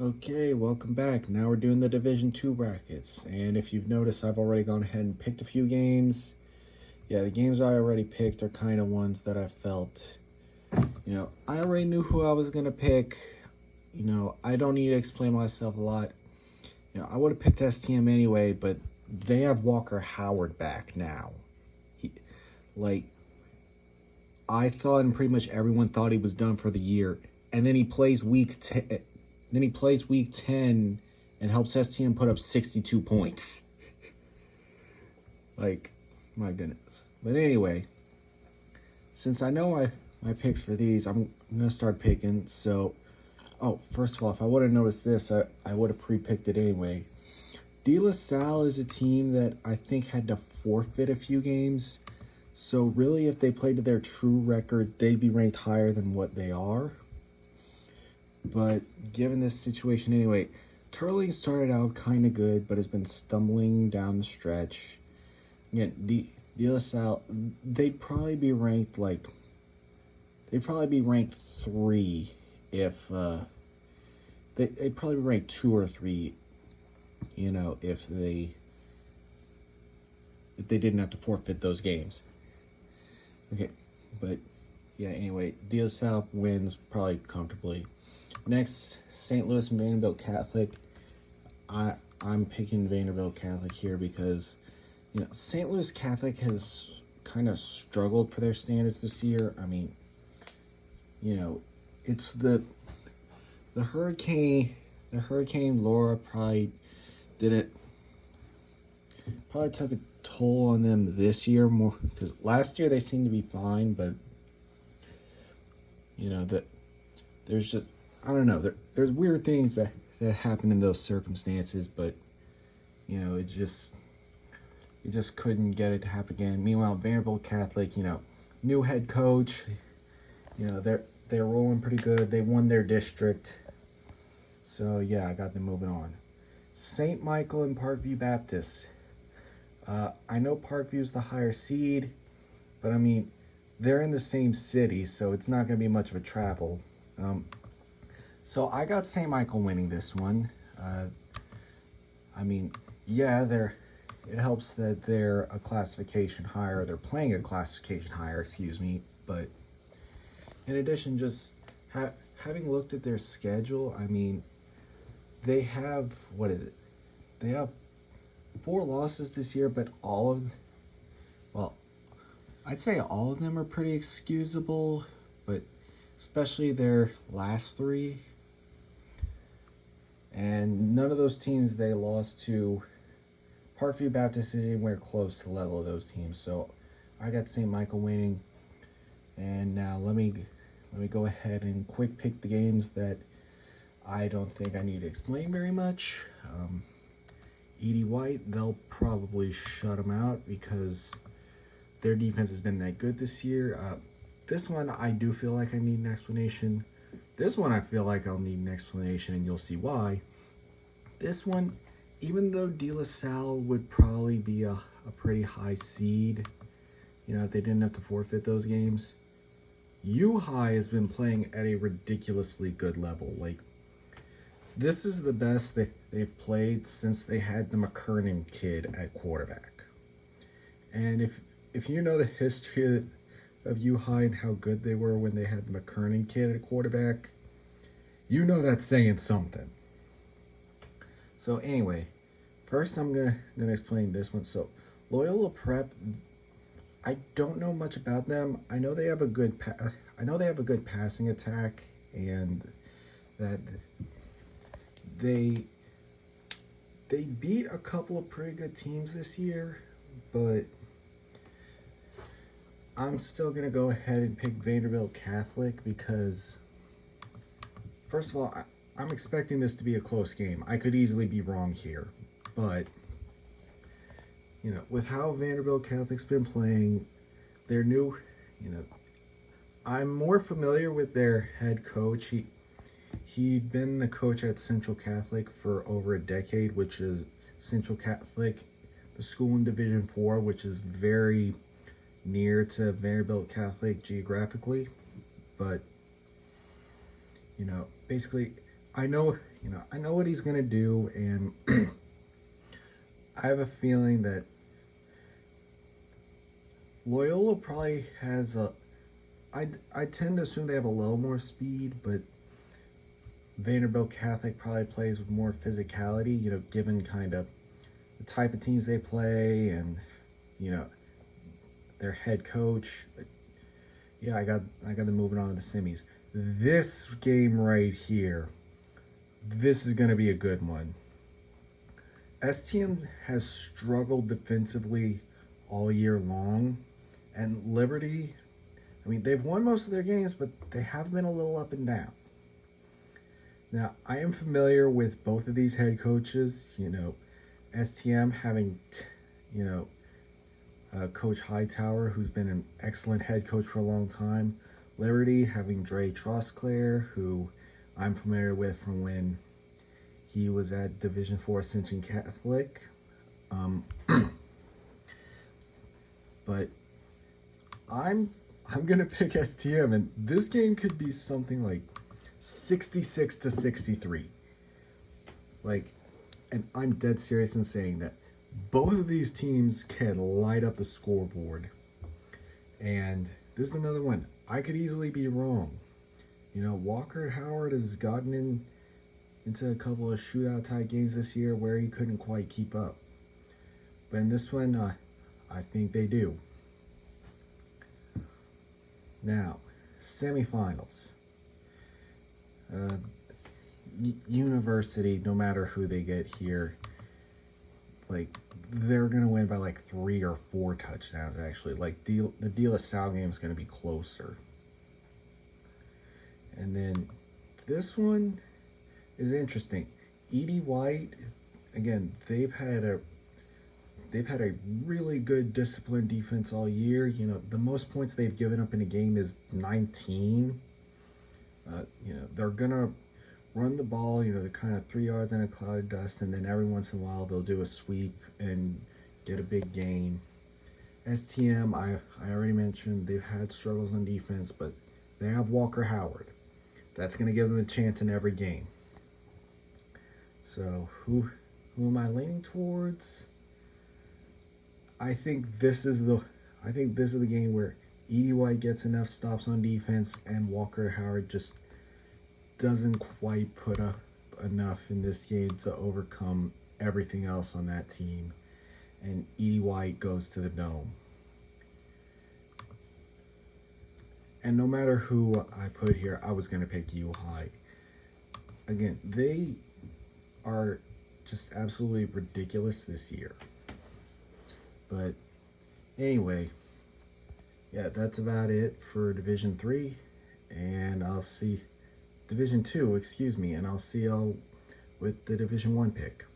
Okay, welcome back. Now we're doing the Division 2 brackets. And if you've noticed, I've already gone ahead and picked a few games. Yeah, the games I already picked are kind of ones that I felt, I already knew who I was going to pick. I don't need to explain myself a lot. I would have picked STM anyway, but they have Walker Howard back now. He, like, I thought, and pretty much everyone thought he was done for the year. And then he plays week 10. Then he plays week 10 and helps STM put up 62 points. Like, my goodness. But anyway, since I know my picks for these, I'm going to start picking. So, first of all, if I would have noticed this, I would have pre-picked it anyway. De La Salle is a team that I think had to forfeit a few games. So really, if they played to their true record, they'd be ranked higher than what they are. But given this situation anyway, Turling started out kind of good, but has been stumbling down the stretch. Again, De La Salle, they'd probably be ranked 3 if they'd probably be ranked 2 or 3, if they didn't have to forfeit those games. Okay, but yeah, anyway, De La Salle wins probably comfortably. Next, St. Louis and Vanderbilt Catholic. I'm picking Vanderbilt Catholic here because, St. Louis Catholic has kind of struggled for their standards this year. I mean, it's the Hurricane Laura probably took a toll on them this year more because last year they seemed to be fine, but that there's just, I don't know, there's weird things that happen in those circumstances, but it just couldn't get it to happen again. Meanwhile, Vanderbilt Catholic, new head coach, they're rolling pretty good. They won their district, so yeah, I got them moving on. St. Michael and Parkview Baptist. I know Parkview's the higher seed, but I mean, they're in the same city, so it's not going to be much of a travel. So I got St. Michael winning this one. It helps that they're a classification higher. They're playing a classification higher, excuse me. But in addition, just having looked at their schedule, I mean, they have, They have 4 losses this year, but I'd say all of them are pretty excusable, but especially their last 3. And none of those teams they lost to, Parkview Baptist is anywhere close to the level of those teams. So I got St. Michael winning. And now let me go ahead and quick pick the games that I don't think I need to explain very much. Edie White, they'll probably shut them out because their defense has been that good this year. This one, I do feel like I need an explanation. This one, I feel like I'll need an explanation, and you'll see why. This one, even though De La Salle would probably be a pretty high seed, if they didn't have to forfeit those games, U High has been playing at a ridiculously good level. Like, this is the best they've played since they had the McKernan kid at quarterback. And if you know the history of U High and how good they were when they had the McKernan kid at quarterback, that's saying something. So anyway, first I'm gonna explain this one. So Loyola Prep, I don't know much about them. I know they have a good passing attack, and that they beat a couple of pretty good teams this year, but I'm still going to go ahead and pick Vanderbilt Catholic because, first of all, I'm expecting this to be a close game. I could easily be wrong here, but, with how Vanderbilt Catholic's been playing, their new, I'm more familiar with their head coach. He'd been the coach at Central Catholic for over a decade, which is Central Catholic, the school in Division 4, which is very near to Vanderbilt Catholic geographically. But, basically, I know, I know what he's gonna do, and I have a feeling that Loyola probably has a. I tend to assume they have a little more speed, but Vanderbilt Catholic probably plays with more physicality. Given kind of the type of teams they play, and you know their head coach. But yeah, I got them moving on to the semis. This game right here, this is gonna be a good one. STM has struggled defensively all year long, and Liberty, I mean, they've won most of their games, but they have been a little up and down. Now, I am familiar with both of these head coaches. STM having, Coach Hightower, who's been an excellent head coach for a long time. Liberty having Dre Trosclair, who I'm familiar with from when he was at Division IV Ascension Catholic. But I'm gonna pick STM, and this game could be something like 66-63. And I'm dead serious in saying that both of these teams can light up the scoreboard. And this is another one. I could easily be wrong. Walker Howard has gotten into a couple of shootout type games this year where he couldn't quite keep up. But in this one, I think they do. Now, semifinals. University, no matter who they get here, they're gonna win by 3 or 4 touchdowns. Actually, the LHSAA game is gonna be closer. And then this one is interesting. Edie White, again, they've had a really good disciplined defense all year. The most points they've given up in a game is 19. They're gonna run the ball, they're kind of 3 yards in a cloud of dust, and then every once in a while they'll do a sweep and get a big gain. STM, I already mentioned, they've had struggles on defense, but they have Walker Howard. That's going to give them a chance in every game. So who am I leaning towards? I think this is the game where Edie White gets enough stops on defense, and Walker Howard just doesn't quite put up enough in this game to overcome everything else on that team, and Edie White goes to the Dome. And no matter who I put here, I was going to pick U High. Again, they are just absolutely ridiculous this year. But anyway, yeah, that's about it for Division 3. And I'll see Division 2, excuse me, and I'll see y'all with the Division 1 pick.